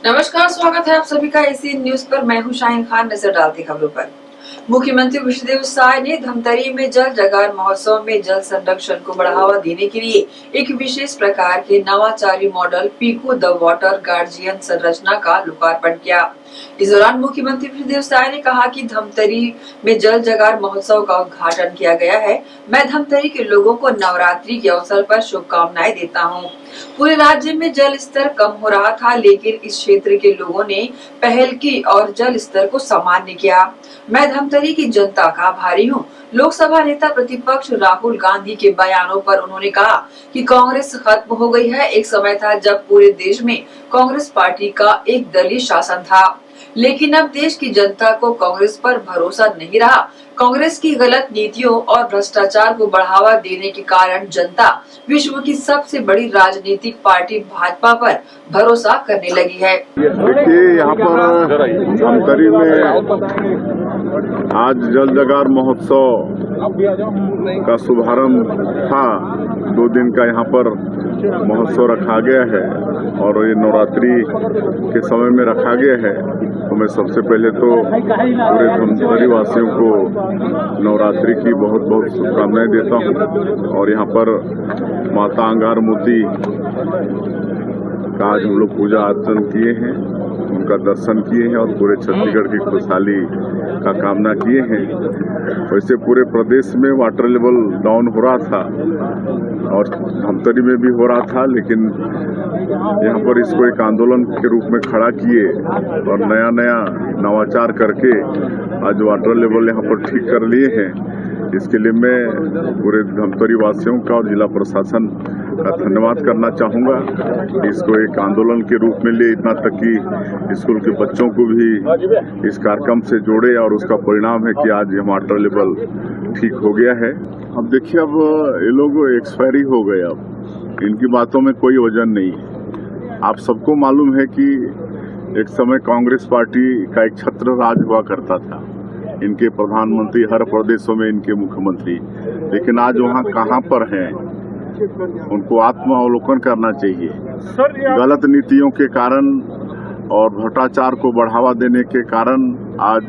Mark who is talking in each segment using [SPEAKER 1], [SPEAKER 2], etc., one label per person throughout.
[SPEAKER 1] नमस्कार, स्वागत है आप सभी का एसी न्यूज पर। मैं हूं शाहीन खान। नजर डालते खबरों पर। मुख्यमंत्री विष्णुदेव साय ने धमतरी में जल जगार महोत्सव में जल संरक्षण को बढ़ावा देने के लिए एक विशेष प्रकार के नवाचारी model Pico the water guardian संरचना का लोकार्पण किया। इस दौरान मुख्यमंत्री विष्णुदेव साय ने कहा कि धमतरी में जल जगार महोत्सव का उद्घाटन किया गया है। मैं धमतरी के लोगों को नवरात्रि के अवसर पर शुभकामनाएं देता हूं। पूरे राज्य में जल स्तर कम हो रहा था, लेकिन इस क्षेत्र के लोगों ने पहल की और जल स्तर को सामान्य किया। मैं धमतरी की जनता का आभारी हूँ। लोकसभा नेता प्रतिपक्ष राहुल गांधी के बयानों पर उन्होंने कहा कि कांग्रेस खत्म हो गई है। एक समय था जब पूरे देश में कांग्रेस पार्टी का एक दलीय शासन था, लेकिन अब देश की जनता को कांग्रेस पर भरोसा नहीं रहा। कांग्रेस की गलत नीतियों और भ्रष्टाचार को बढ़ावा देने के कारण जनता विश्व की सबसे बड़ी राजनीतिक पार्टी भाजपा पर भरोसा करने लगी है।
[SPEAKER 2] देखिए, यहाँ पर धमतरी में आज जल जगार महोत्सव का शुभारंभ था। 2 दिन का यहाँ पर महोत्सव रखा गया है और ये नवरात्रि के समय में रखा गया है। तो मैं सबसे पहले तो पूरे धमतरी वासियों को नवरात्रि की बहुत बहुत शुभकामनाएं देता हूँ। और यहाँ पर माता अंगारमूर्ति का आज हम लोग पूजा अर्चन किए हैं, उनका दर्शन किए हैं और पूरे छत्तीसगढ़ की खुशहाली का कामना किए हैं। वैसे पूरे प्रदेश में वाटर लेवल डाउन हो रहा था और धमतरी में भी हो रहा था, लेकिन यहाँ पर इसको एक आंदोलन के रूप में खड़ा किए और नया नया नवाचार करके आज वाटर लेवल यहाँ पर ठीक कर लिए हैं। इसके लिए मैं पूरे धमतरी वासियों का और जिला प्रशासन का धन्यवाद करना चाहूँगा। इसको एक आंदोलन के रूप में लिए, इतना तक कि स्कूल के बच्चों को भी इस कार्यक्रम से जोड़े और उसका परिणाम है कि आज ये वाटर लेवल ठीक हो गया है। अब देखिए, अब ये लोग एक्सपायरी हो गए, अब इनकी बातों में कोई वजन नहीं है। आप सबको मालूम है कि एक समय कांग्रेस पार्टी का एक छत्र राज हुआ करता था, इनके प्रधानमंत्री हर प्रदेशों में इनके मुख्यमंत्री, लेकिन आज वहाँ कहाँ पर हैं, उनको आत्मावलोकन करना चाहिए। गलत नीतियों के कारण और भ्रष्टाचार को बढ़ावा देने के कारण आज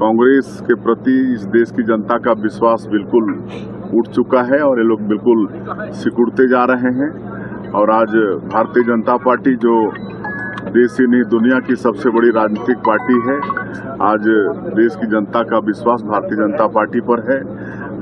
[SPEAKER 2] कांग्रेस के प्रति इस देश की जनता का विश्वास बिल्कुल उठ चुका है और ये लोग बिल्कुल सिकुड़ते जा रहे हैं। और आज भारतीय जनता पार्टी, जो देश ही नहीं दुनिया की सबसे बड़ी राजनीतिक पार्टी है, आज देश की जनता का विश्वास भारतीय जनता पार्टी पर है,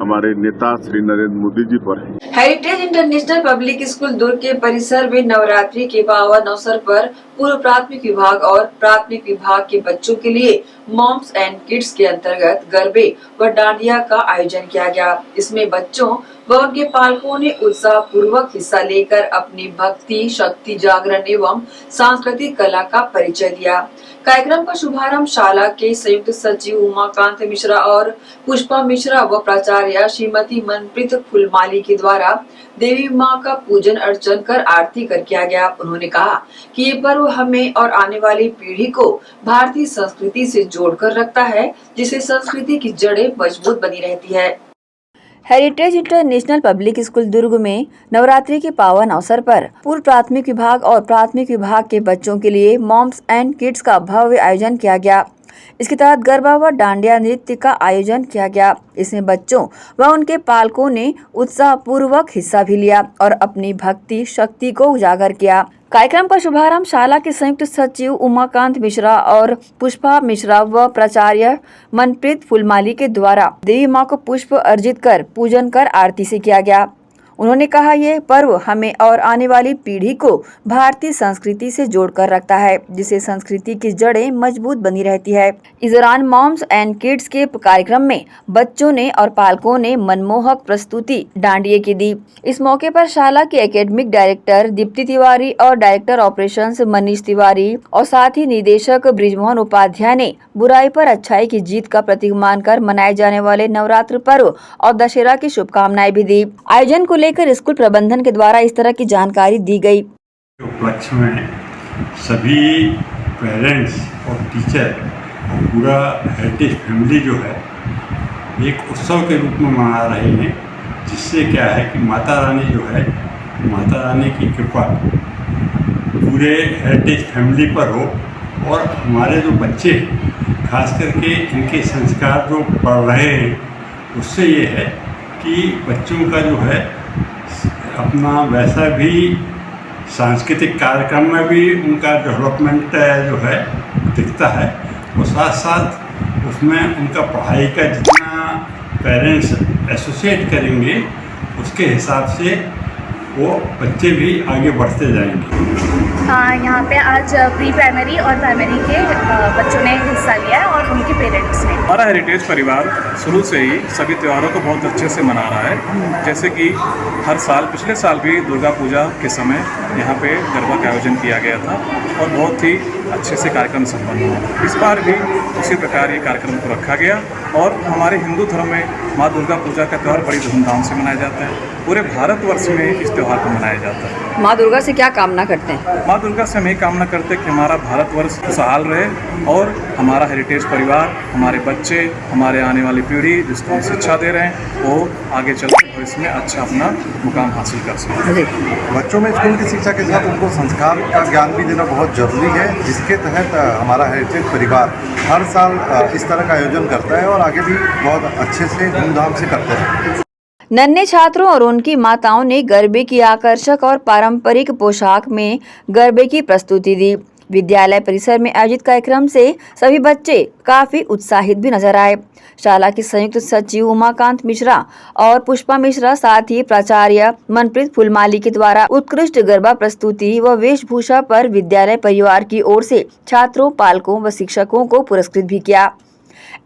[SPEAKER 2] हमारे नेता श्री नरेंद्र मोदी जी पर है।
[SPEAKER 1] हेरिटेज इंटरनेशनल पब्लिक स्कूल दुर्ग के परिसर में नवरात्रि के पावन अवसर पर पूर्व प्राथमिक विभाग और प्राथमिक विभाग के बच्चों के लिए मॉम्स एंड किड्स के अंतर्गत गरबे व डांडिया का आयोजन किया गया। इसमें बच्चों व उनके पालकों ने उत्साह पूर्वक हिस्सा लेकर अपनी भक्ति, शक्ति, जागरण एवं सांस्कृतिक कला का परिचय दिया। कार्यक्रम का शुभारंभ शाला के संयुक्त सचिव उमाकांत मिश्रा और पुष्पा मिश्रा व प्राचार्य श्रीमती मनप्रीत फुलमाली के द्वारा देवी माँ का पूजन अर्चन कर आरती कर किया गया। उन्होंने कहा कि ये पर्व हमें और आने वाली पीढ़ी को भारतीय संस्कृति से जोड़कर रखता है, जिससे संस्कृति की जड़ें मजबूत बनी रहती है। हेरिटेज इंटरनेशनल पब्लिक स्कूल दुर्ग में नवरात्रि के पावन अवसर पर पूर्व प्राथमिक विभाग और प्राथमिक विभाग के बच्चों के लिए मॉम्स एंड किड्स का भव्य आयोजन किया गया। इसके तहत गरबा व डांडिया नृत्य का आयोजन किया गया। इसमें बच्चों व उनके पालकों ने उत्साह पूर्वक हिस्सा भी लिया और अपनी भक्ति, शक्ति को उजागर किया। कार्यक्रम का शुभारंभ शाला के संयुक्त सचिव उमाकांत मिश्रा और पुष्पा मिश्रा व प्राचार्य मनप्रीत फुलमाली के द्वारा देवी माँ को पुष्प अर्जित कर पूजन कर आरती से किया गया। उन्होंने कहा, ये पर्व हमें और आने वाली पीढ़ी को भारतीय संस्कृति से जोड़कर रखता है, जिससे संस्कृति की जड़ें मजबूत बनी रहती है। इस दौरान मॉम्स एंड किड्स के कार्यक्रम में बच्चों ने और पालकों ने मनमोहक प्रस्तुति डांडिये की दी। इस मौके पर शाला के एकेडमिक डायरेक्टर दीप्ति तिवारी और डायरेक्टर ऑपरेशंस मनीष तिवारी और साथ ही निदेशक ब्रिजमोहन उपाध्याय ने बुराई पर अच्छाई की जीत का प्रतीक मानकर मनाए जाने वाले नवरात्र पर्व और दशहरा की शुभकामनाएं भी दी। आयोजन को लेकर स्कूल प्रबंधन के द्वारा इस तरह की जानकारी दी गई।
[SPEAKER 3] उपलक्ष्य में सभी पेरेंट्स और टीचर और पूरा हेरिटेज फैमिली जो है एक उत्सव के रूप में मना रहे हैं, जिससे क्या है कि माता रानी जो है, माता रानी की कृपा पूरे हेरिटेज फैमिली पर हो और हमारे जो बच्चे खास करके इनके संस्कार जो पढ़ रहे हैं उससे ये है कि बच्चों का जो है अपना वैसा भी सांस्कृतिक कार्यक्रम में भी उनका डेवलपमेंट जो है दिखता है और साथ साथ उसमें उनका पढ़ाई का जितना पेरेंट्स एसोसिएट करेंगे उसके हिसाब से वो बच्चे भी आगे बढ़ते जाएंगे।
[SPEAKER 4] हाँ, यहाँ पे आज प्री प्राइमरी और प्राइमरी के बच्चों ने हिस्सा लिया है और उनके पेरेंट्स ने।
[SPEAKER 5] हमारा हेरिटेज परिवार शुरू से ही सभी त्योहारों को बहुत अच्छे से मना रहा है। जैसे कि हर साल, पिछले साल भी दुर्गा पूजा के समय यहाँ पे गरबा का आयोजन किया गया था और बहुत ही अच्छे से कार्यक्रम संपन्न हुआ। इस बार भी उसी प्रकार ये कार्यक्रम को रखा गया और हमारे हिंदू धर्म में माँ दुर्गा पूजा का त्यौहार बड़ी धूमधाम से मनाया जाता है। पूरे भारतवर्ष में इस त्यौहार को मनाया जाता है।
[SPEAKER 1] माँ दुर्गा से क्या कामना करते हैं?
[SPEAKER 5] माँ दुर्गा से हम यही कामना करते हैं कि हमारा भारतवर्ष खुशहाल रहे और हमारा हेरिटेज परिवार, हमारे बच्चे, हमारे आने वाली पीढ़ी जिसको हम शिक्षा दे रहे हैं वो आगे चलकर भविष्य में अच्छा अपना मुकाम हासिल कर सकें।
[SPEAKER 6] बच्चों में स्कूल की शिक्षा के साथ उनको संस्कार का ज्ञान भी देना बहुत ज़रूरी है, जिसके तहत हमारा हेरिटेज परिवार हर साल इस तरह का आयोजन करता है और आगे भी बहुत अच्छे से धूमधाम से करते हैं।
[SPEAKER 1] नन्हे छात्रों और उनकी माताओं ने गरबे की आकर्षक और पारंपरिक पोशाक में गरबे की प्रस्तुति दी। विद्यालय परिसर में आयोजित कार्यक्रम से सभी बच्चे काफी उत्साहित भी नजर आए। शाला की संयुक्त सचिव उमाकांत मिश्रा और पुष्पा मिश्रा, साथ ही प्राचार्य मनप्रीत फुलमाली के द्वारा उत्कृष्ट गरबा प्रस्तुति व वेशभूषा पर विद्यालय परिवार की ओर से छात्रों, पालकों व शिक्षकों को पुरस्कृत भी किया।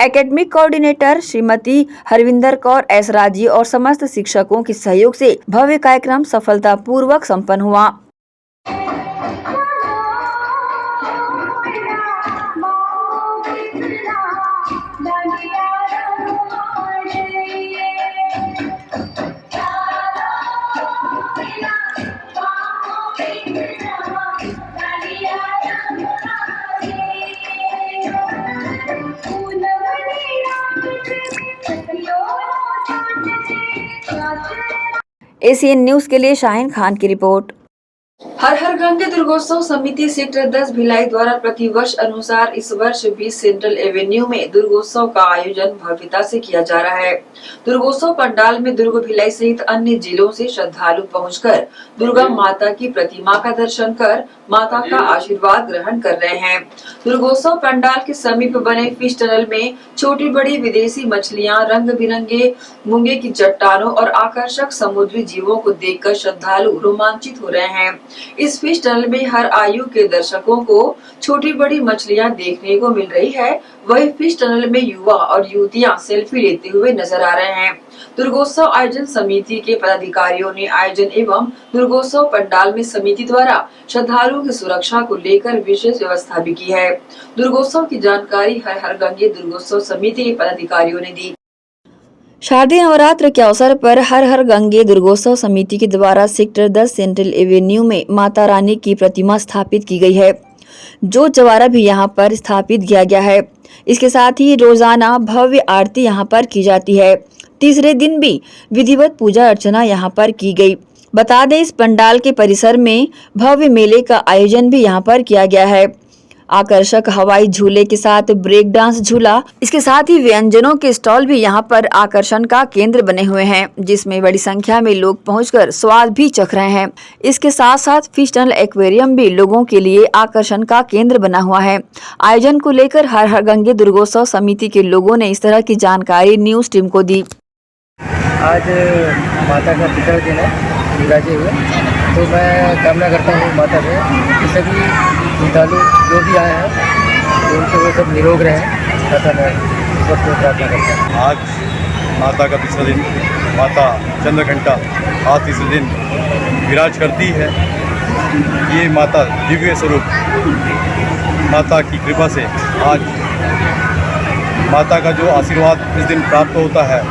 [SPEAKER 1] Academic coordinator Shrimati Harvinder Kaur S राजी और समस्त शिक्षकों के सहयोग से भव्य कार्यक्रम सफलतापूर्वक संपन्न हुआ। एसीएन न्यूज के लिए शाहीन खान की रिपोर्ट। हर हर गंगे दुर्गोत्सव समिति सेक्टर 10 भिलाई द्वारा प्रतिवर्ष अनुसार इस वर्ष भी सेंट्रल एवेन्यू में दुर्गोत्सव का आयोजन भव्यता से किया जा रहा है। दुर्गोत्सव पंडाल में दुर्ग, भिलाई सहित अन्य जिलों से श्रद्धालु पहुंचकर दुर्गा माता की प्रतिमा का दर्शन कर माता का आशीर्वाद ग्रहण कर रहे हैं। दुर्गोत्सव पंडाल के समीप बने फिश टनल में छोटी बड़ी विदेशी मछलियां, रंग बिरंगे मूंगे की चट्टानों और आकर्षक समुद्री जीवों को देखकर श्रद्धालु रोमांचित हो रहे हैं। इस फिश टनल में हर आयु के दर्शकों को छोटी बड़ी मछलियां देखने को मिल रही है। वही फिश टनल में युवा और युवतियां सेल्फी लेते हुए नजर आ रहे हैं। दुर्गोत्सव आयोजन समिति के पदाधिकारियों ने आयोजन एवं दुर्गोत्सव पंडाल में समिति द्वारा श्रद्धालुओं की सुरक्षा को लेकर विशेष व्यवस्था भी की है। दुर्गोत्सव की जानकारी हर हर गंगे दुर्गोत्सव समिति के पदाधिकारियों ने दी। शारदीय नवरात्र के अवसर पर हर हर गंगे दुर्गोत्सव समिति के द्वारा सेक्टर 10 सेंट्रल एवेन्यू में माता रानी की प्रतिमा स्थापित की गई है, जो चवारा भी यहां पर स्थापित किया गया है। इसके साथ ही रोजाना भव्य आरती यहां पर की जाती है। तीसरे दिन भी विधिवत पूजा अर्चना यहां पर की गई। बता दें, इस पंडाल के परिसर में भव्य मेले का आयोजन भी यहां पर किया गया है। आकर्षक हवाई झूले के साथ ब्रेक डांस झूला, इसके साथ ही व्यंजनों के स्टॉल भी यहां पर आकर्षण का केंद्र बने हुए हैं, जिसमें बड़ी संख्या में लोग पहुंचकर स्वाद भी चख रहे हैं। इसके साथ साथ फिश टनल एक्वेरियम भी लोगों के लिए आकर्षण का केंद्र बना हुआ है। आयोजन को लेकर हर हर गंगे दुर्गोत्सव समिति के लोगों ने इस तरह की जानकारी न्यूज टीम को दी।
[SPEAKER 7] आज माता का विसर्जन है विराजे हुए, तो मैं कामना करता हूँ माता से कि सभी श्रद्धालु जो भी आए हैं तो उनसे वो सब निरोग रहें, ऐसा मैं ईश्वर से प्रार्थना करता हूँ।
[SPEAKER 6] आज माता का तीसरा दिन, माता चंद्रघंटा आज तीसरे दिन विराज करती है। ये माता दिव्य स्वरूप, माता की कृपा से आज माता का जो आशीर्वाद इस दिन प्राप्त होता है,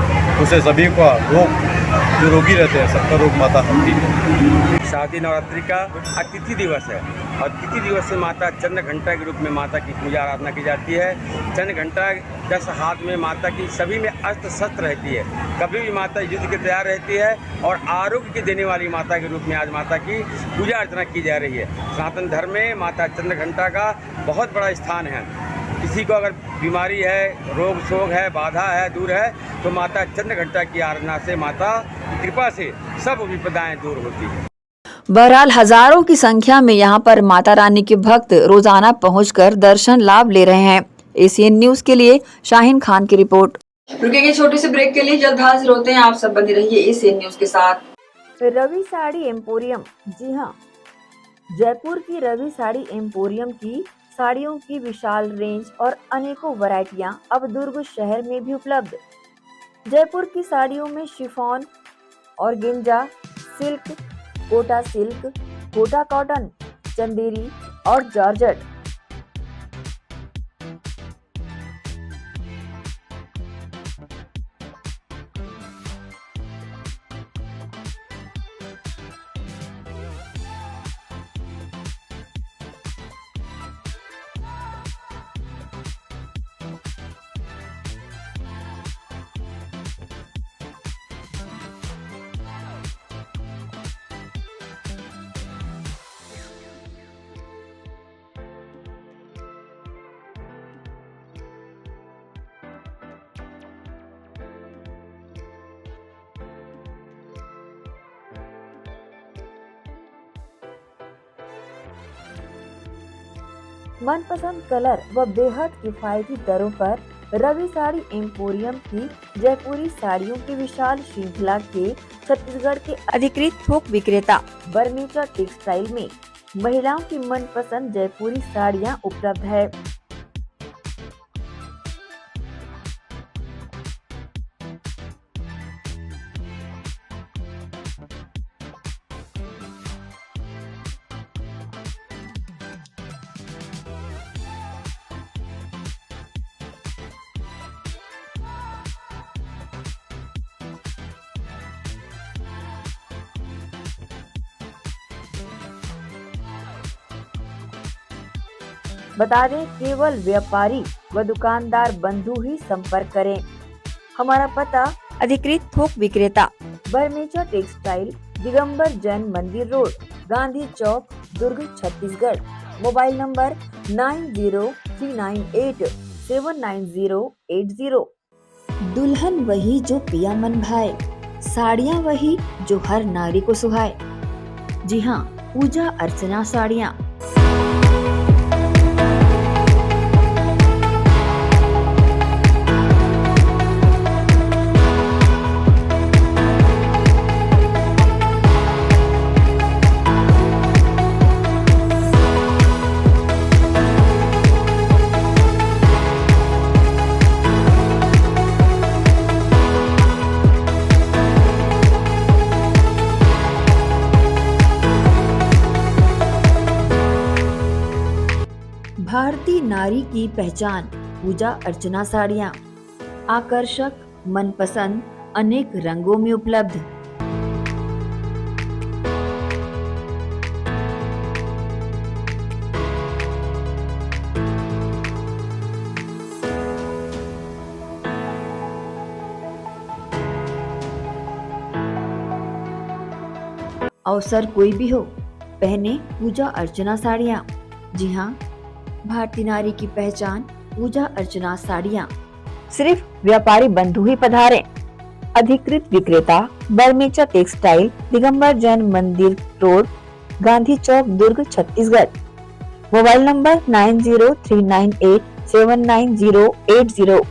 [SPEAKER 6] उसे सभी का रोग जो रोगी रहते हैं सबका रोग माता हरती है।
[SPEAKER 8] शारदीय नवरात्रि का अतिथि दिवस है और तिथि दिवस से माता चंद्र घंटा के रूप में माता की पूजा आराधना की जाती है। चंद्र घंटा 10 हाथ में माता की सभी में अस्त्र शस्त्र रहती है, कभी भी माता युद्ध के तैयार रहती है और आरोग्य की देने वाली माता के रूप में आज माता की पूजा अर्चना की जा रही है। सनातन धर्म में माता चंद्र घंटा का बहुत बड़ा स्थान है। किसी को अगर बीमारी है, रोग शोक है, बाधा है, दूर है तो माता चंद्र घंटा की आराधना से, माता की कृपा से सब विपदाएं दूर होती है।
[SPEAKER 1] बहरहाल हजारों की संख्या में यहां पर माता रानी के भक्त रोजाना पहुंचकर दर्शन लाभ ले रहे हैं। एसीएन न्यूज के लिए शाहीन खान की रिपोर्ट। रुकेंगे छोटे से ब्रेक के लिए, जल्द हाजिर होते हैं। आप सब बने रहिए एसीएन न्यूज के साथ।
[SPEAKER 9] रवि साड़ी एम्पोरियम, जी हाँ, जयपुर की रवि साड़ी एम्पोरियम की साड़ियों की विशाल रेंज और अनेकों वैरायटियां अब दुर्ग शहर में भी उपलब्ध। जयपुर की साड़ियों में chiffon, organza, silk, Kota silk, Kota cotton, Chanderi और जॉर्जेट। मनपसंद कलर व बेहद किफायती दरों पर रवि साड़ी एम्पोरियम की जयपुरी साड़ियों की विशाल श्रृंखला के छत्तीसगढ़ के अधिकृत थोक विक्रेता बर्मेचा टेक्सटाइल में महिलाओं की मनपसंद जयपुरी साड़ियां उपलब्ध है। बता दें, केवल व्यापारी व दुकानदार बंधु ही संपर्क करें। हमारा पता अधिकृत थोक विक्रेता बर्मेचा textile, Digambar Jain Mandir road, Gandhi Chowk, Durg, Chhattisgarh. Mobile number 9039879080। दुल्हन वही जो पिया मन भाए, साड़ियाँ वही जो हर नारी को सुहाए। जी हाँ, पूजा अर्चना साड़ियाँ। भारतीय नारी की पहचान पूजा अर्चना साड़ियाँ, आकर्षक, मनपसंद, अनेक रंगों में उपलब्ध। अवसर कोई भी हो, पहने पूजा अर्चना साड़ियाँ। जी हाँ, भारतीय नारी की पहचान पूजा अर्चना साड़ियाँ। सिर्फ व्यापारी बंधु ही पधारें। अधिकृत विक्रेता बर्मेचा textile, Digambar Jain Mandir road, Gandhi Chowk, Durg, Chhattisgarh. Mobile number 9039879080।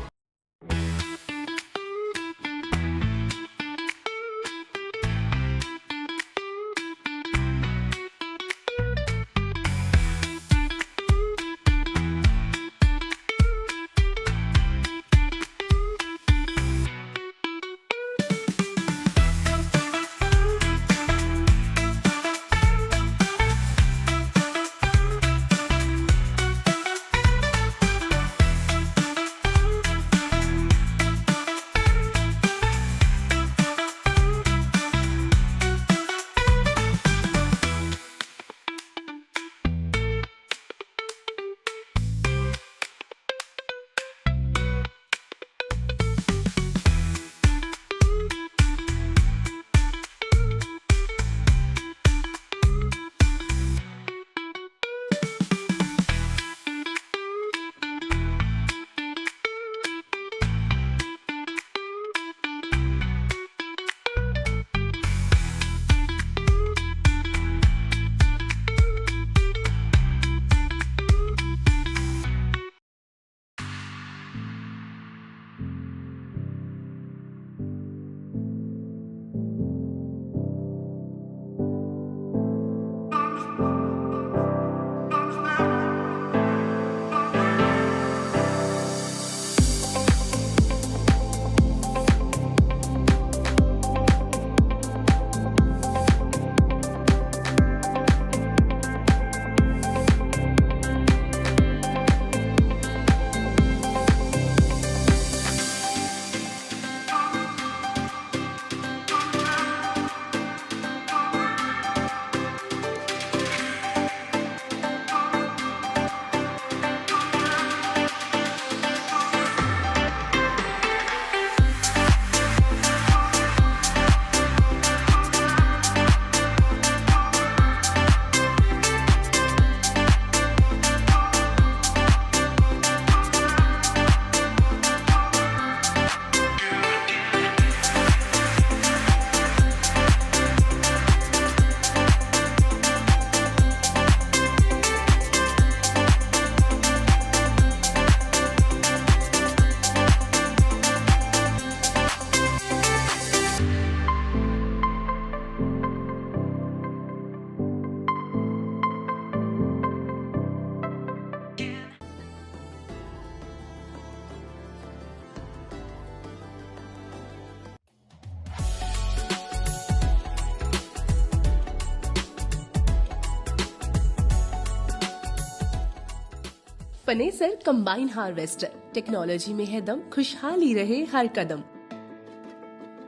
[SPEAKER 10] Panesar combine harvester, technology में है दम, खुशहाली रहे हर कदम।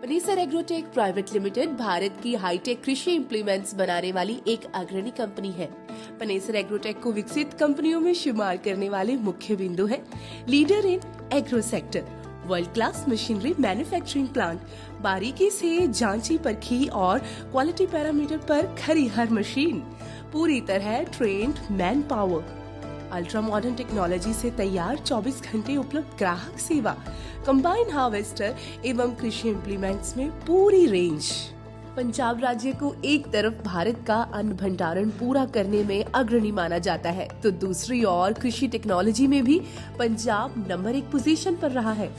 [SPEAKER 10] Panesar agrotech private limited Bharat की हाईटेक कृषि इम्प्लीमेंट्स बनाने वाली एक अग्रणी कंपनी है। पनेसर एग्रोटेक को विकसित कंपनियों में शुमार करने वाले मुख्य बिंदु है leader in agro sector, world class machinery manufacturing plant, बारीकी से जांची परखी और क्वालिटी पैरामीटर पर खरी हर मशीन, पूरी तरह trained man power, ultra modern technology से तैयार 24 घंटे उपलब्ध ग्राहक सेवा, कंबाइन हार्वेस्टर एवं कृषि इम्प्लीमेंट्स में पूरी रेंज। पंजाब राज्य को एक तरफ भारत का अन्न भंडारण पूरा करने में अग्रणी माना जाता है, तो दूसरी ओर कृषि टेक्नोलॉजी में भी पंजाब नंबर 1 पोजीशन पर रहा है।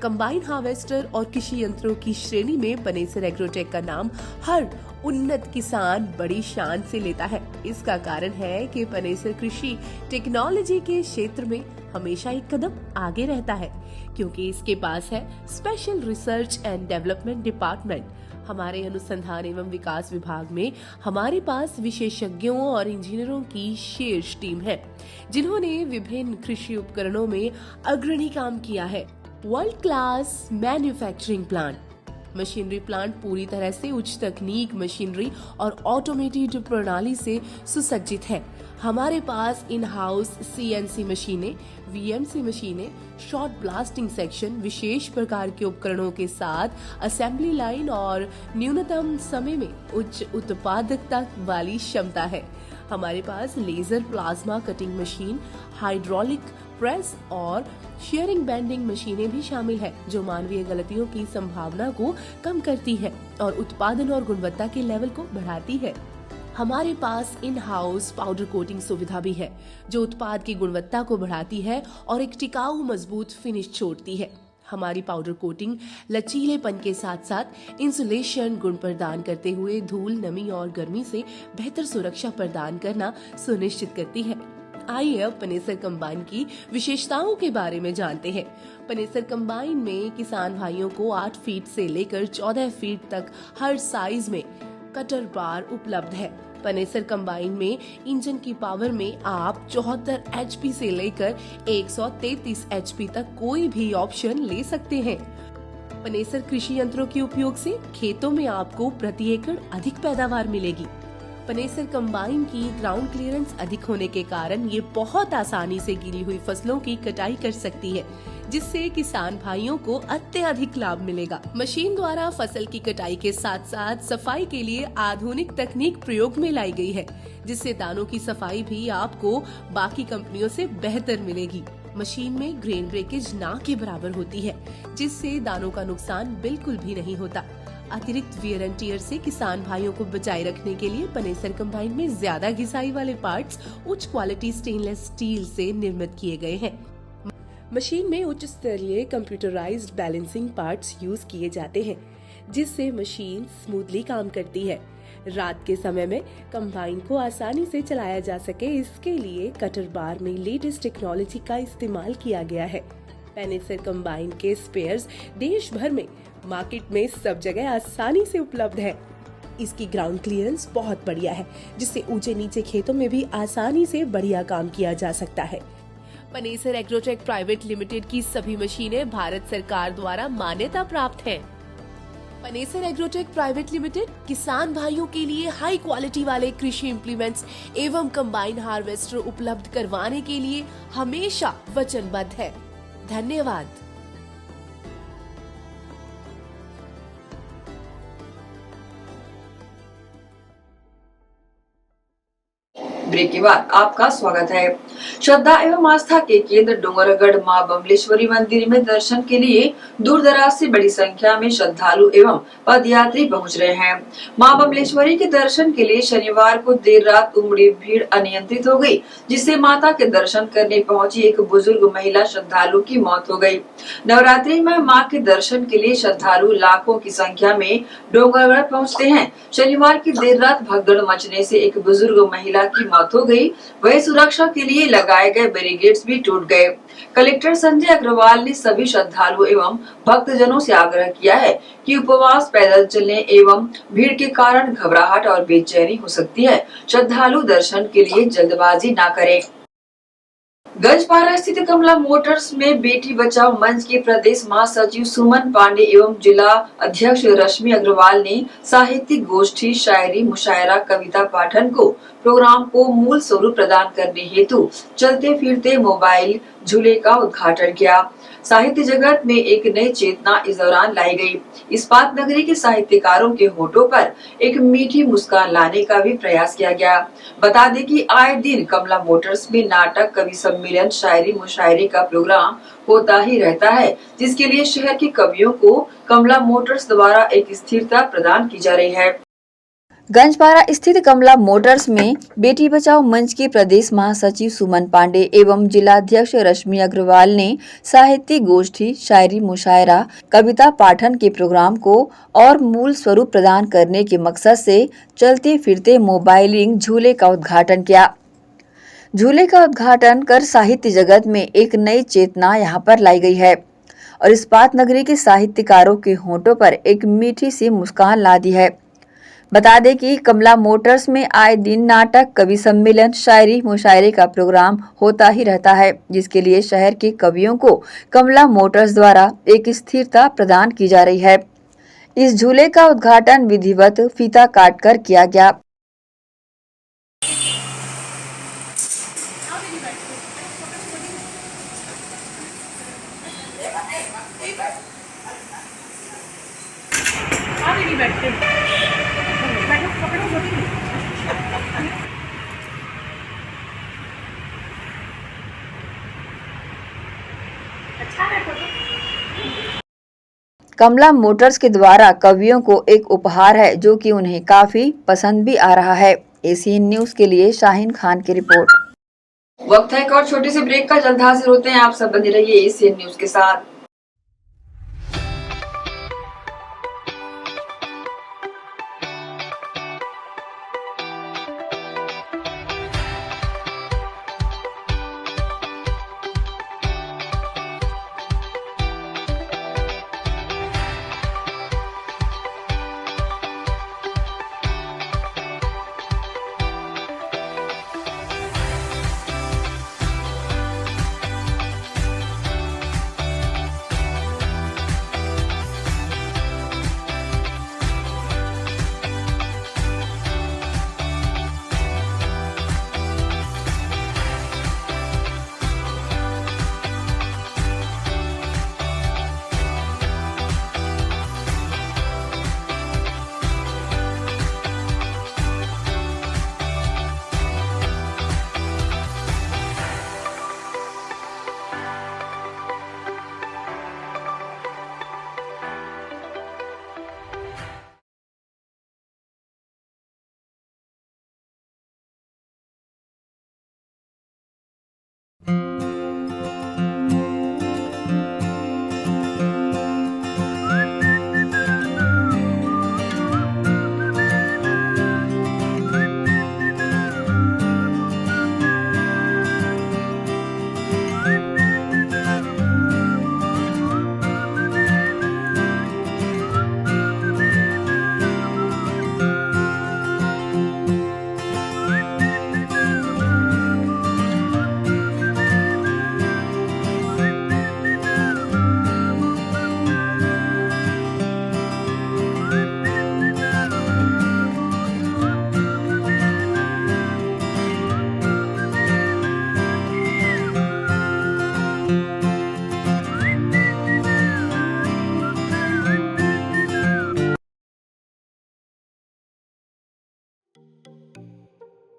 [SPEAKER 10] कंबाइन हार्वेस्टर और कृषि यंत्रों की श्रेणी में पनेसर एग्रोटेक का नाम हर उन्नत किसान बड़ी शान से लेता है। इसका कारण है कि पनेसर कृषि टेक्नोलॉजी के क्षेत्र में हमेशा एक कदम आगे रहता है, क्योंकि इसके पास है special research and development department. हमारे अनुसंधान एवं विकास विभाग में हमारे पास विशेषज्ञों और इंजीनियरों की शीर्ष टीम है, जिन्होंने विभिन्न कृषि उपकरणों में अग्रणी काम किया है। World class manufacturing plant, machinery plant पूरी तरह से उच्च तकनीक मशीनरी और ऑटोमेटेड प्रणाली से सुसज्जित है। हमारे पास इन हाउस CNC मशीनें, VMC मशीनें, शॉर्ट ब्लास्टिंग सेक्शन, विशेष प्रकार के उपकरणों के साथ असेंबली लाइन और न्यूनतम समय में उच्च उत्पादकता वाली क्षमता है। हमारे पास laser plasma cutting machine, hydraulic press और शेयरिंग बेंडिंग मशीनें भी शामिल है, जो मानवीय गलतियों की संभावना को कम करती है और उत्पादन और गुणवत्ता के लेवल को बढ़ाती है। हमारे पास इन हाउस पाउडर कोटिंग सुविधा भी है, जो उत्पाद की गुणवत्ता को बढ़ाती है और एक टिकाऊ मजबूत फिनिश छोड़ती है। हमारी पाउडर कोटिंग लचीलेपन के साथ साथ इंसुलेशन गुण प्रदान करते हुए धूल, नमी और गर्मी से बेहतर सुरक्षा प्रदान करना सुनिश्चित करती है। आइए अब पनेसर कंबाइन की विशेषताओं के बारे में जानते हैं। पनेसर कंबाइन में किसान भाइयों को 8 फीट से लेकर 14 फीट तक हर साइज में कटर बार उपलब्ध है। पनेसर कंबाइन में इंजन की पावर में आप 74 HP से लेकर 133 HP तक कोई भी ऑप्शन ले सकते हैं। पनेसर कृषि यंत्रों के उपयोग से खेतों में आपको प्रति एकड़ अधिक पैदावार मिलेगी। पनेसर कंबाइन की ग्राउंड क्लियरेंस अधिक होने के कारण ये बहुत आसानी से गिरी हुई फसलों की कटाई कर सकती है, जिससे किसान भाइयों को अत्यधिक लाभ मिलेगा। मशीन द्वारा फसल की कटाई के साथ साथ सफाई के लिए आधुनिक तकनीक प्रयोग में लाई गई है, जिससे दानों की सफाई भी आपको बाकी कंपनियों से बेहतर मिलेगी। मशीन में ग्रेन ब्रेकेज ना के बराबर होती है, जिससे दानों का नुकसान बिल्कुल भी नहीं होता। अतिरिक्त वियर एंड टियर से किसान भाइयों को बचाए रखने के लिए पनेसर कंबाइन में ज्यादा घिसाई वाले पार्ट्स उच्च क्वालिटी स्टेनलेस स्टील से निर्मित किए गए हैं। मशीन में उच्च स्तरीय कंप्यूटराइज्ड बैलेंसिंग पार्ट्स यूज किए जाते हैं, जिससे मशीन स्मूथली काम करती है। रात के समय में कंबाइन को आसानी से चलाया जा सके, इसके लिए कटर बार में लेटेस्ट टेक्नोलॉजी का इस्तेमाल किया गया है। पनेसर कंबाइन के स्पेयर्स देश भर में मार्केट में सब जगह आसानी से उपलब्ध है। इसकी ग्राउंड क्लियरेंस बहुत बढ़िया है, जिससे ऊंचे नीचे खेतों में भी आसानी से बढ़िया काम किया जा सकता है। पनेसर एग्रोटेक प्राइवेट लिमिटेड की सभी मशीनें भारत सरकार द्वारा मान्यता प्राप्त हैं। पनेसर एग्रोटेक प्राइवेट लिमिटेड किसान भाइयों के लिए हाई क्वालिटी वाले कृषि इम्प्लीमेंट्स एवं कंबाइन हार्वेस्टर उपलब्ध करवाने के लिए हमेशा वचनबद्ध है। धन्यवाद।
[SPEAKER 1] ब्रेक के बाद आपका स्वागत है। श्रद्धा एवं आस्था के केंद्र डोंगरगढ़ मां बमलेश्वरी मंदिर में दर्शन के लिए दूर दराज से बड़ी संख्या में श्रद्धालु एवं पदयात्री पहुंच रहे हैं। मां बमलेश्वरी के दर्शन के लिए शनिवार को देर रात उमड़ी भीड़ अनियंत्रित हो गई, जिससे माता के दर्शन करने पहुंची एक बुजुर्ग महिला श्रद्धालु की मौत हो गई। नवरात्रि में मां के दर्शन के लिए श्रद्धालु लाखों की संख्या में डोंगरगढ़ पहुँचते हैं। शनिवार की देर रात भगदड़ मचने से एक बुजुर्ग महिला की मौत हो गई। वही सुरक्षा के लिए लगाए गए बैरिकेड्स भी टूट गए। कलेक्टर संजय अग्रवाल ने सभी श्रद्धालु एवं भक्तजनों से आग्रह किया है कि उपवास, पैदल चलने एवं भीड़ के कारण घबराहट और बेचैनी हो सकती है। श्रद्धालु दर्शन के लिए जल्दबाजी न करें। गंजपारा स्थित कमला मोटर्स में बेटी बचाओ मंच के प्रदेश महासचिव सुमन पांडे एवं जिला अध्यक्ष रश्मि अग्रवाल ने साहित्यिक गोष्ठी, शायरी, मुशायरा, कविता पाठन को प्रोग्राम को मूल स्वरूप प्रदान करने हेतु चलते फिरते मोबाइल झूले का उद्घाटन किया। साहित्य जगत में एक नई चेतना इस दौरान लाई गई। इस्पात नगरी के साहित्यकारों के होठों पर एक मीठी मुस्कान लाने का भी प्रयास किया गया। बता दें कि आए दिन कमला मोटर्स में नाटक, कवि सम्मेलन, शायरी, मुशायरे का प्रोग्राम होता ही रहता है, जिसके लिए शहर के कवियों को कमला मोटर्स द्वारा एक स्थिरता प्रदान की जा रही है।
[SPEAKER 9] गंजपारा स्थित कमला मोटर्स में बेटी बचाओ मंच के प्रदेश महासचिव सुमन पांडे एवं जिलाध्यक्ष रश्मि अग्रवाल ने साहित्यिक गोष्ठी, शायरी, मुशायरा, कविता पाठन के प्रोग्राम को और मूल स्वरूप प्रदान करने के मकसद से चलते फिरते मोबाइलिंग झूले का उद्घाटन किया। झूले का उद्घाटन कर साहित्य जगत में एक नई चेतना यहाँ पर लाई गई है और इस्पात नगरी के साहित्यकारों के होठों पर एक मीठी सी मुस्कान ला दी है। बता दें कि कमला मोटर्स में आए दिन नाटक, कवि सम्मेलन, शायरी, मुशायरे का प्रोग्राम होता ही रहता है, जिसके लिए शहर के कवियों को कमला मोटर्स द्वारा एक स्थिरता प्रदान की जा रही है। इस झूले का उद्घाटन विधिवत फीता काटकर किया गया। कमला मोटर्स के द्वारा कवियों को एक उपहार है जो कि उन्हें काफी पसंद भी आ रहा है। एसीएन न्यूज के लिए शाहीन खान की रिपोर्ट।
[SPEAKER 1] वक्त है एक और छोटे से ब्रेक का, जल्द हाजिर होते हैं। आप सब बने रहिए एसीएन न्यूज के साथ।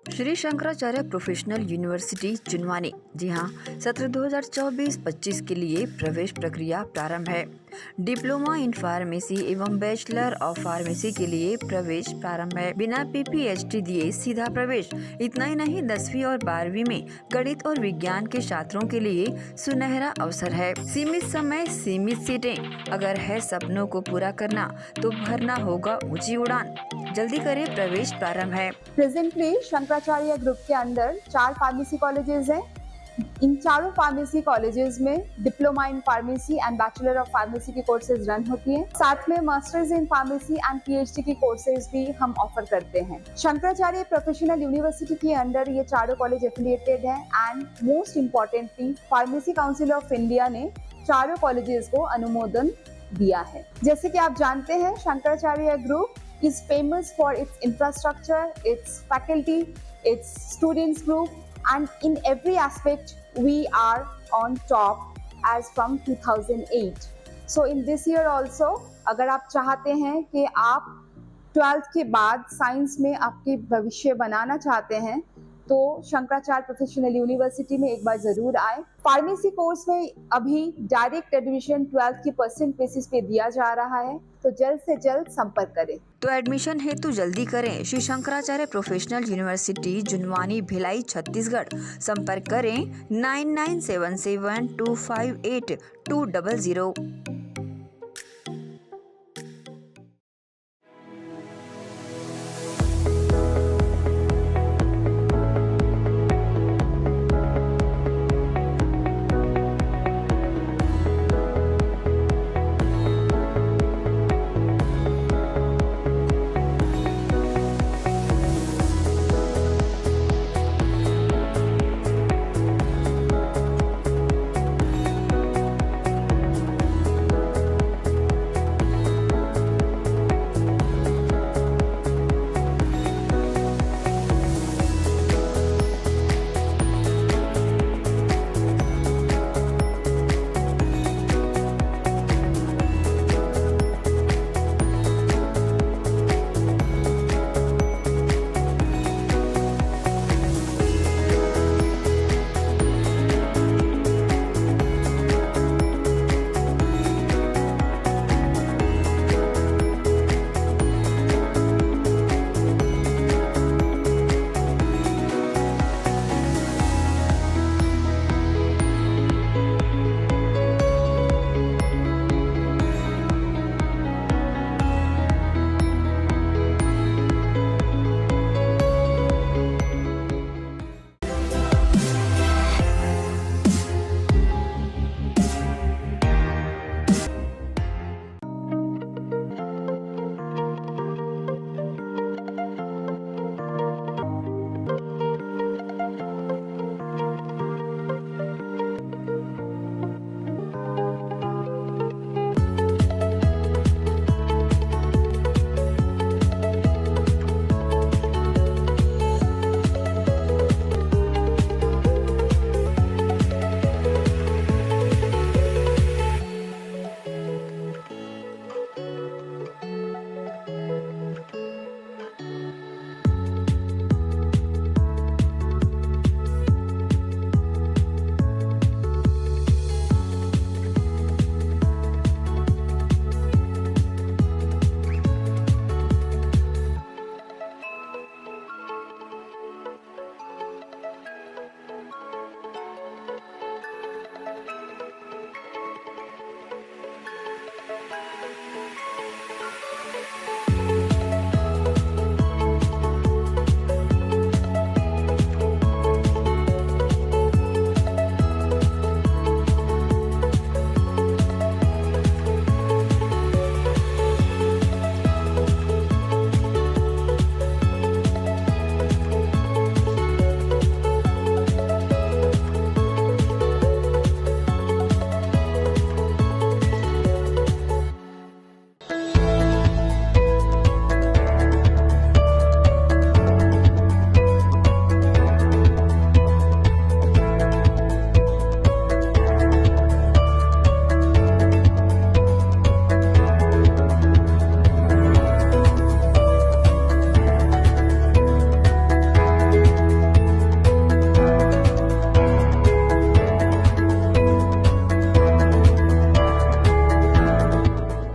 [SPEAKER 9] श्री शंकराचार्य प्रोफेशनल यूनिवर्सिटी जुनवानी, जी हाँ, सत्र 2024-25 के लिए प्रवेश प्रक्रिया प्रारंभ है। डिप्लोमा इन फार्मेसी एवं बैचलर ऑफ फार्मेसी के लिए प्रवेश प्रारंभ है। बिना PPHD दिए सीधा प्रवेश। इतना ही नहीं, 10वीं और 12वीं में गणित और विज्ञान के छात्रों के लिए सुनहरा अवसर है। सीमित समय, सीमित सीटें। अगर है सपनों को पूरा करना तो भरना होगा ऊंची उड़ान। जल्दी करें, प्रवेश प्रारंभ है।
[SPEAKER 11] प्रेजेंटली शंकराचार्य ग्रुप के अंदर 4 फार्मेसी कॉलेजेस हैं। इन चारों फार्मेसी कॉलेजेस में diploma in pharmacy and bachelor of pharmacy की कोर्सेज रन होती हैं। साथ में masters in pharmacy and PhD की कोर्सेज भी हम ऑफर करते हैं। शंकराचार्य प्रोफेशनल यूनिवर्सिटी के अंडर ये चारों कॉलेज एफिलिएटेड हैं and most importantly pharmacy council of India ने चारों कॉलेजेस को अनुमोदन दिया है। जैसे कि आप जानते हैं, Shankaracharya group is famous for its infrastructure, it's faculty, it's students group, and in every aspect we are on top as from 2008. So in this year also, अगर आप चाहते हैं कि आप 12th के बाद साइंस में आपके भविष्य बनाना चाहते हैं तो शंकराचार्य प्रोफेशनल यूनिवर्सिटी में एक बार जरूर आए। फार्मेसी कोर्स में अभी डायरेक्ट एडमिशन 12th की परसेंट बेसिस पे दिया जा रहा है, तो जल्द से जल्द संपर्क करें।
[SPEAKER 9] तो एडमिशन हेतु जल्दी करें श्री शंकराचार्य प्रोफेशनल यूनिवर्सिटी, जुनवानी, भिलाई, छत्तीसगढ़। संपर्क करें 9977258200।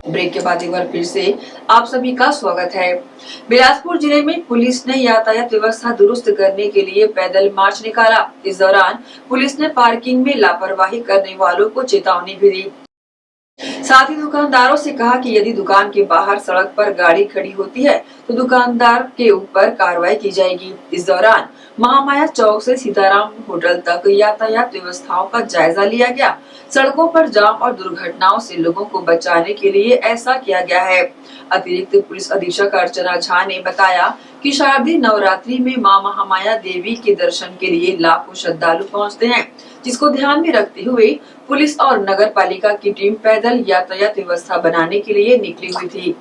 [SPEAKER 1] ब्रेक के बाद एक बार फिर से आप सभी का स्वागत है। बिलासपुर जिले में पुलिस ने यातायात व्यवस्था दुरुस्त करने के लिए पैदल मार्च निकाला। इस दौरान पुलिस ने पार्किंग में लापरवाही करने वालों को चेतावनी भी दी। साथ ही दुकानदारों से कहा कि यदि दुकान के बाहर सड़क पर गाड़ी खड़ी होती है तो दुकानदार के ऊपर कार्रवाई की जाएगी। इस दौरान महामाया चौक से सीताराम होटल तक यातायात व्यवस्थाओं का जायजा लिया गया। सड़कों पर जाम और दुर्घटनाओं से लोगों को बचाने के लिए ऐसा किया गया है। अतिरिक्त पुलिस अधीक्षक अर्चना झा ने बताया कि शारदीय नवरात्रि में मां महामाया देवी के दर्शन के लिए लाखों श्रद्धालु पहुंचते हैं, जिसको ध्यान में रखते हुए पुलिस और नगर पालिका की टीम पैदल यातायात व्यवस्था बनाने के लिए निकली हुई थी।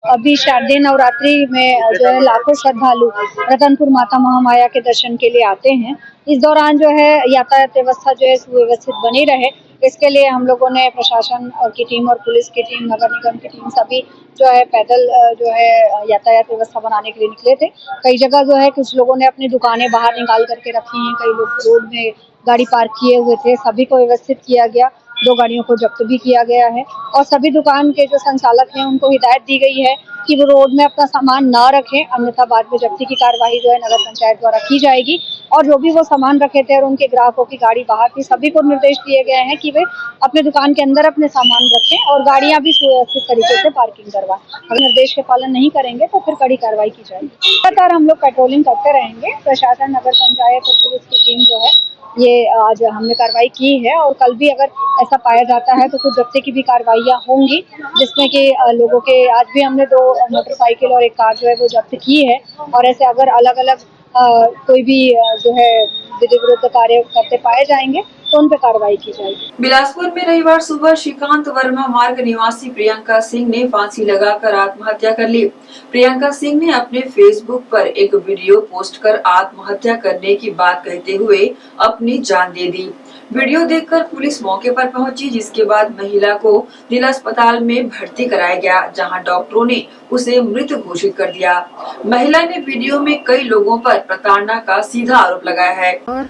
[SPEAKER 12] अभी शारदीय नवरात्रि में जो है लाखों श्रद्धालु रतनपुर माता महामाया के दर्शन के लिए आते हैं। इस दौरान जो है यातायात व्यवस्था जो है सुव्यवस्थित बनी रहे, इसके लिए हम लोगों ने प्रशासन की टीम और पुलिस की टीम, नगर निगम की टीम सभी जो है पैदल जो है यातायात व्यवस्था बनाने के लिए निकले थे। कई जगह जो है कुछ लोगों ने अपनी दुकानें बाहर निकाल करके रखी हैं, कई लोग रोड में गाड़ी पार्क किए हुए थे, सभी को व्यवस्थित किया गया। 2 गाड़ियों को जब्त भी किया गया है और सभी दुकान के जो संचालक हैं उनको हिदायत दी गई है कि वो रोड में अपना सामान ना रखें, अन्यथा बाद में जब्ती की कार्यवाही जो है नगर पंचायत द्वारा की जाएगी। और जो भी वो सामान रखे थे और उनके ग्राहकों की गाड़ी बाहर थी, सभी को निर्देश दिए गए हैं कि वे अपने दुकान के अंदर अपने सामान रखें और गाड़ियां भी सुव्यवस्थित तरीके से पार्किंग करवाएं। अगर निर्देश के पालन नहीं करेंगे तो फिर कड़ी कार्रवाई की जाएगी। लगातार हम लोग पेट्रोलिंग करते रहेंगे। प्रशासन, नगर पंचायत और पुलिस की टीम जो है ये आज हमने कार्रवाई की है और कल भी अगर ऐसा पाया जाता है तो कुछ जब्ती की भी कार्रवाइयाँ होंगी, जिसमें कि लोगों के आज भी हमने 2 मोटरसाइकिल और 1 कार जो है वो जब्त की है। और ऐसे अगर अलग अलग कोई भी जो है विधि विरुद्ध कार्य करते पाए जाएंगे तो उन पर कार्रवाई की जाएगी।
[SPEAKER 1] बिलासपुर में रविवार सुबह श्रीकांत वर्मा मार्ग निवासी प्रियंका सिंह ने फांसी लगाकर आत्महत्या कर ली। प्रियंका सिंह ने अपने फेसबुक पर एक वीडियो पोस्ट कर आत्महत्या करने की बात कहते हुए अपनी जान दे दी। वीडियो देखकर पुलिस मौके पर पहुंची, जिसके बाद महिला को जिला अस्पताल में भर्ती कराया गया, जहां डॉक्टरों ने उसे मृत घोषित कर दिया। महिला ने वीडियो में कई लोगों पर प्रताड़ना का सीधा आरोप लगाया है।
[SPEAKER 13] और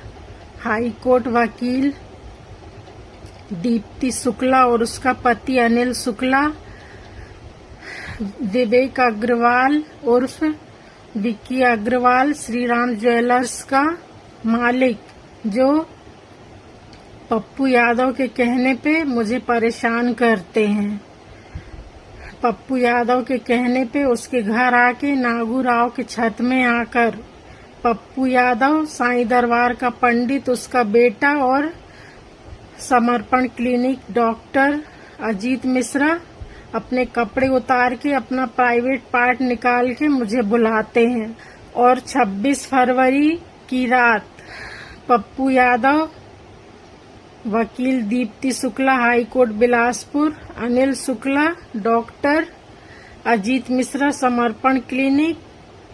[SPEAKER 13] हाई कोर्ट वकील दीप्ति शुक्ला और उसका पति अनिल शुक्ला, विवेक अग्रवाल उर्फ विक्की अग्रवाल, श्री राम ज्वेलर्स का मालिक, जो पप्पू यादव के कहने पे मुझे परेशान करते हैं। पप्पू यादव के कहने पे उसके घर आके नागू राव के छत में आकर पप्पू यादव, साईं दरबार का पंडित, उसका बेटा और समर्पण क्लिनिक डॉक्टर अजीत मिश्रा अपने कपड़े उतार के अपना प्राइवेट पार्ट निकाल के मुझे बुलाते हैं। और 26 फरवरी की रात पप्पू यादव, वकील Deepti Shukla high court Bilaspur, Anil Shukla doctor, Ajit Mishra समर्पण क्लिनिक,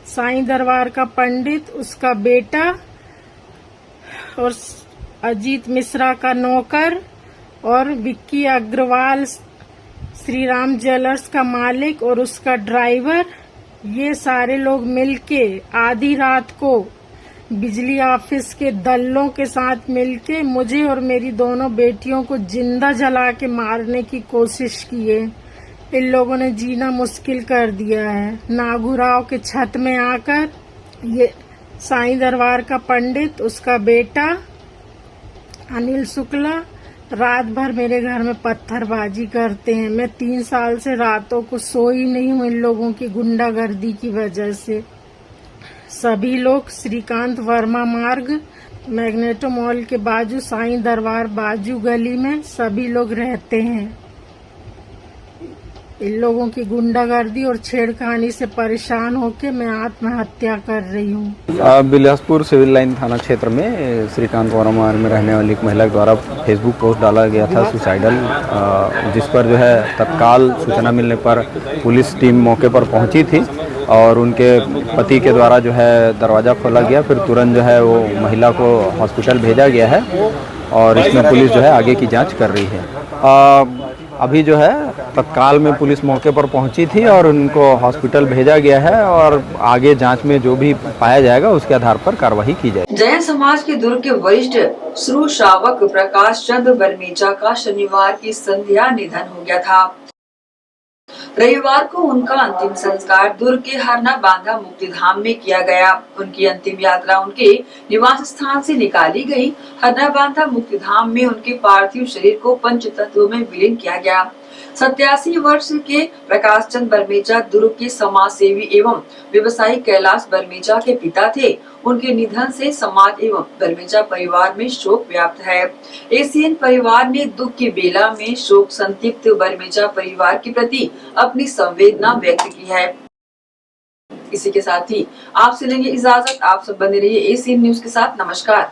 [SPEAKER 13] साईं दरबार का पंडित, उसका बेटा और अजीत मिश्रा का नौकर और विक्की अग्रवाल श्री राम ज्वेलर्स का मालिक और उसका ड्राइवर, ये सारे लोग मिलके आधी रात को बिजली ऑफिस के दल्लों के साथ मिलके मुझे और मेरी दोनों बेटियों को जिंदा जला के मारने की कोशिश की है। इन लोगों ने जीना मुश्किल कर दिया है। नागूराव के छत में आकर ये साईं दरबार का पंडित, उसका बेटा अनिल शुक्ला रात भर मेरे घर में पत्थरबाजी करते हैं। मैं 3 साल से रातों को सोई नहीं हूँ इन लोगों की गुंडागर्दी की वजह से। सभी लोग श्रीकांत वर्मा मार्ग, मैग्नेटो मॉल के बाजू, साईं दरबार बाजू गली में सभी लोग रहते हैं। इन लोगों की गुंडागर्दी और छेड़खानी से परेशान होकर मैं आत्महत्या कर रही हूँ।
[SPEAKER 14] बिलासपुर सिविल लाइन थाना क्षेत्र में श्रीकांत वर्मा में रहने वाली एक महिला द्वारा फेसबुक पोस्ट डाला गया था सुसाइडल, जिस पर जो है तत्काल सूचना मिलने पर पुलिस टीम मौके पर पहुंची थी और उनके पति के द्वारा जो है दरवाज़ा खोला गया। फिर तुरंत जो है वो महिला को हॉस्पिटल भेजा गया है और इसमें पुलिस जो है आगे की जाँच कर रही है। अभी जो है तत्काल में पुलिस मौके पर पहुंची थी और उनको हॉस्पिटल भेजा गया है और आगे जांच में जो भी पाया जाएगा उसके आधार पर कार्रवाई की जाएगी।
[SPEAKER 1] जैन समाज के दुर्ग के वरिष्ठ श्रू श्रावक प्रकाश चंद्र बरमेजा का शनिवार की संध्या निधन हो गया था। रविवार को उनका अंतिम संस्कार दुर्ग के हरना बांधा मुक्तिधाम में किया गया। उनकी अंतिम यात्रा उनके निवास स्थान से निकाली गई। हरना बांधा मुक्तिधाम में उनके पार्थिव शरीर को पंच तत्वों में विलीन किया गया। 87 वर्ष के प्रकाश चंद बरमेजा दुर्ग के समाज सेवी एवं व्यवसायी कैलाश बरमेजा के पिता थे। उनके निधन से समाज एवं बरमेजा परिवार में शोक व्याप्त है। एशियन परिवार ने दुख की बेला में शोक संतप्त बरमेजा परिवार के प्रति अपनी संवेदना व्यक्त की है। इसी के साथ ही आपसे लेंगे इजाजत। आप सब बने रहिए एशियन न्यूज के साथ। नमस्कार।